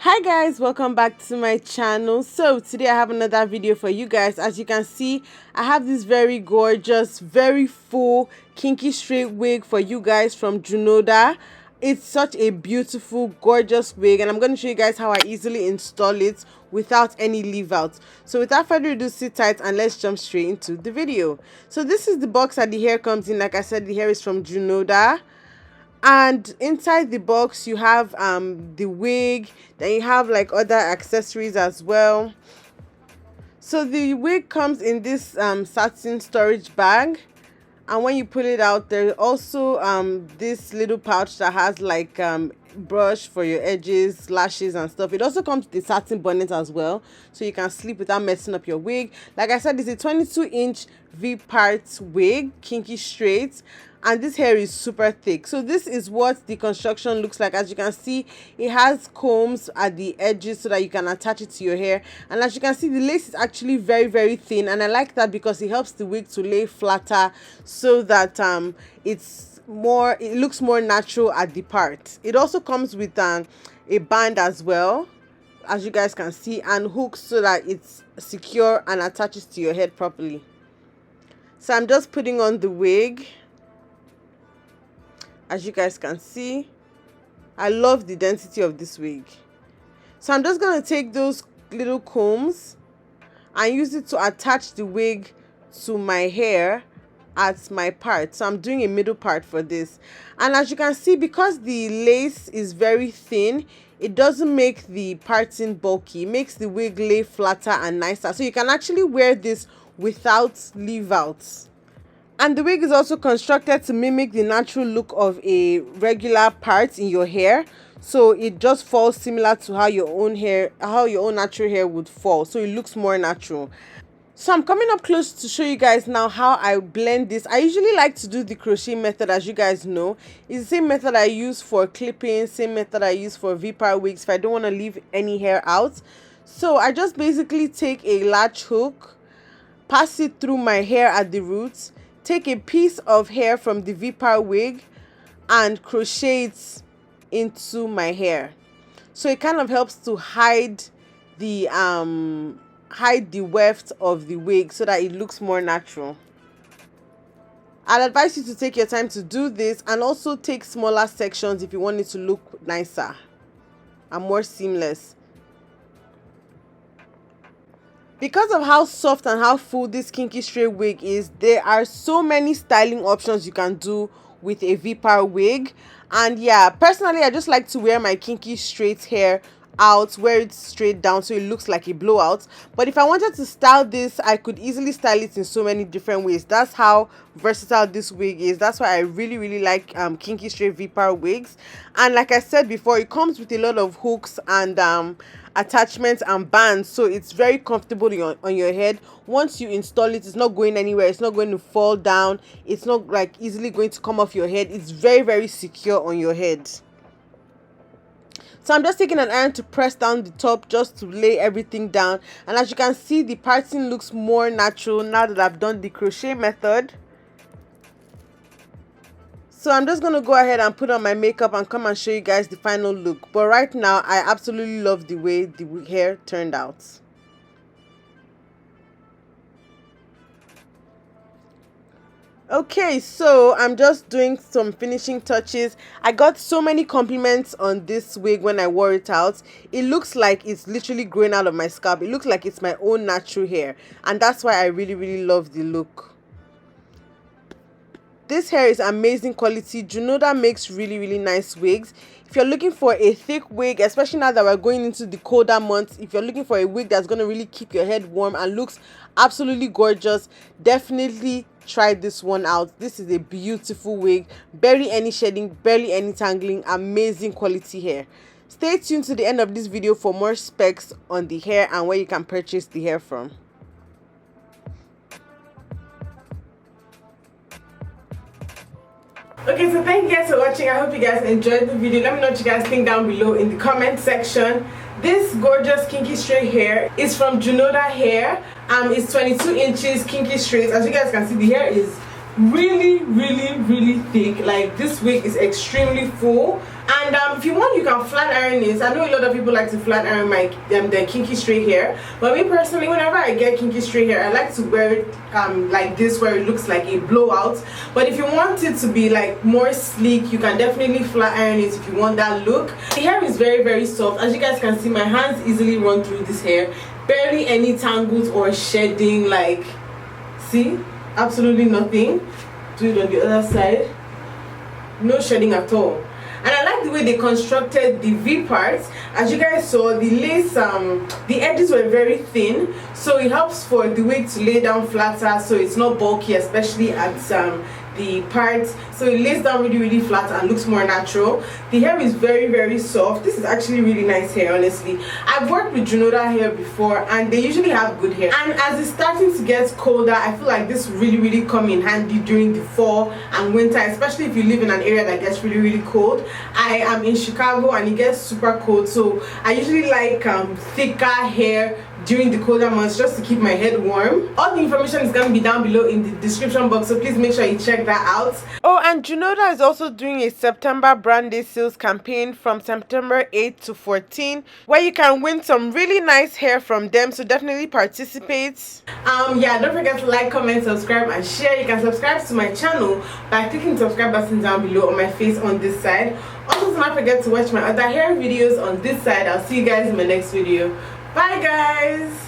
Hi guys, welcome back to my channel. So today I have another video for you guys. As you can see, I have this very gorgeous, very full kinky straight wig for you guys from Junoda. It's such a beautiful, gorgeous wig, and I'm going to show you guys how I easily install it without any leave out. So without further ado, sit tight and let's jump straight into the video. So this is the box that the hair comes in. Like I said, the hair is from Junoda. And inside the box you have the wig, then you have like other accessories as well. So the wig comes in this satin storage bag, and when you pull it out, there's also this little pouch that has like brush for your edges, lashes and stuff. It also comes with the satin bonnet as well, so you can sleep without messing up your wig. Like I said, it's a 22-inch V-part wig, kinky straight, and this hair is super thick. So this is what the construction looks like. As you can see, it has combs at the edges so that you can attach it to your hair, and as you can see, the lace is actually very thin, and I like that because it helps the wig to lay flatter so that it looks more natural at the part. It also comes with a band as well, as you guys can see, and hooks so that it's secure and attaches to your head properly. So I'm just putting on the wig. As you guys can see, I love the density of this wig. So I'm just going to take those little combs and use it to attach the wig to my hair at my part. So I'm doing a middle part for this. And as you can see, because the lace is very thin, it doesn't make the parting bulky. It makes the wig lay flatter and nicer. So you can actually wear this without leave outs. And the wig is also constructed to mimic the natural look of a regular part in your hair. So it just falls similar to how your own natural hair would fall. So it looks more natural. So I'm coming up close to show you guys now how I blend this. I usually like to do the crochet method, as you guys know. It's the same method I use for clipping, same method I use for V-part wigs if I don't want to leave any hair out. So I just basically take a latch hook, pass it through my hair at the roots, take a piece of hair from the V-part wig and crochet it into my hair. So it kind of helps to hide the weft of the wig so that it looks more natural. I'd advise you to take your time to do this, and also take smaller sections if you want it to look nicer and more seamless. Because of how soft and how full this kinky straight wig is, there are so many styling options you can do with a V-part wig. And yeah, personally, I just like to wear my kinky straight hair out, wear it straight down so it looks like a blowout. But if I wanted to style this, I could easily style it in so many different ways. That's how versatile this wig is. That's why I really like kinky straight V-part wigs. And like I said before, it comes with a lot of hooks and attachments and bands, so it's very comfortable on your head. Once you install it, it's not going anywhere, it's not going to fall down, it's not like easily going to come off your head. It's very secure on your head. So I'm just taking an iron to press down the top just to lay everything down, and as you can see, the parting looks more natural now that I've done the crochet method. So I'm just going to go ahead and put on my makeup and come and show you guys the final look. But right now, I absolutely love the way the hair turned out. Okay, so I'm just doing some finishing touches. I got so many compliments on this wig when I wore it out. It looks like it's literally growing out of my scalp. It looks like it's my own natural hair. And that's why I really love the look. This hair is amazing quality. Junoda makes really nice wigs. If you're looking for a thick wig, especially now that we're going into the colder months, if you're looking for a wig that's going to really keep your head warm and looks absolutely gorgeous, definitely try this one out. This is a beautiful wig. Barely any shedding, barely any tangling, amazing quality hair. Stay tuned to the end of this video for more specs on the hair and where you can purchase the hair from. Okay, so thank you guys for watching. I hope you guys enjoyed the video. Let me know what you guys think down below in the comment section. This gorgeous kinky straight hair is from Junoda Hair. It's 22 inches kinky straight. As you guys can see, the hair is really thick. Like, this wig is extremely full, And if you want, you can flat iron this. I know a lot of people like to flat iron my their kinky straight hair, but me personally, whenever I get kinky straight hair, I like to wear it like this, where it looks like a blowout. But if you want it to be like more sleek, you can definitely flat iron it if you want that look. The hair is very, very soft. As you guys can see, my hands easily run through this hair, barely any tangles or shedding. Like, see, absolutely nothing. Do it on the other side, no shedding at all. And I like the way they constructed the V part. As you guys saw, the lace, the edges were very thin, so it helps for the wig to lay down flatter, so it's not bulky, especially at the part. So it lays down really, really flat and looks more natural. The hair is very, very soft. This is actually really nice hair, honestly. I've worked with Junoda Hair before, and they usually have good hair. And as it's starting to get colder, I feel like this really, really come in handy during the fall and winter, especially if you live in an area that gets really, really cold. I am in Chicago and it gets super cold, so I usually like thicker hair during the colder months, just to keep my head warm. All the information is going to be down below in the description box, so please make sure you check that out. Oh, and Junoda is also doing a September brand day sales campaign from September 8 to 14, where you can win some really nice hair from them, so definitely participate. Yeah, don't forget to like, comment, subscribe and share. You can subscribe to my channel by clicking the subscribe button down below on my face on this side. Also, do not forget to watch my other hair videos on this side. I'll see you guys in my next video. Bye guys.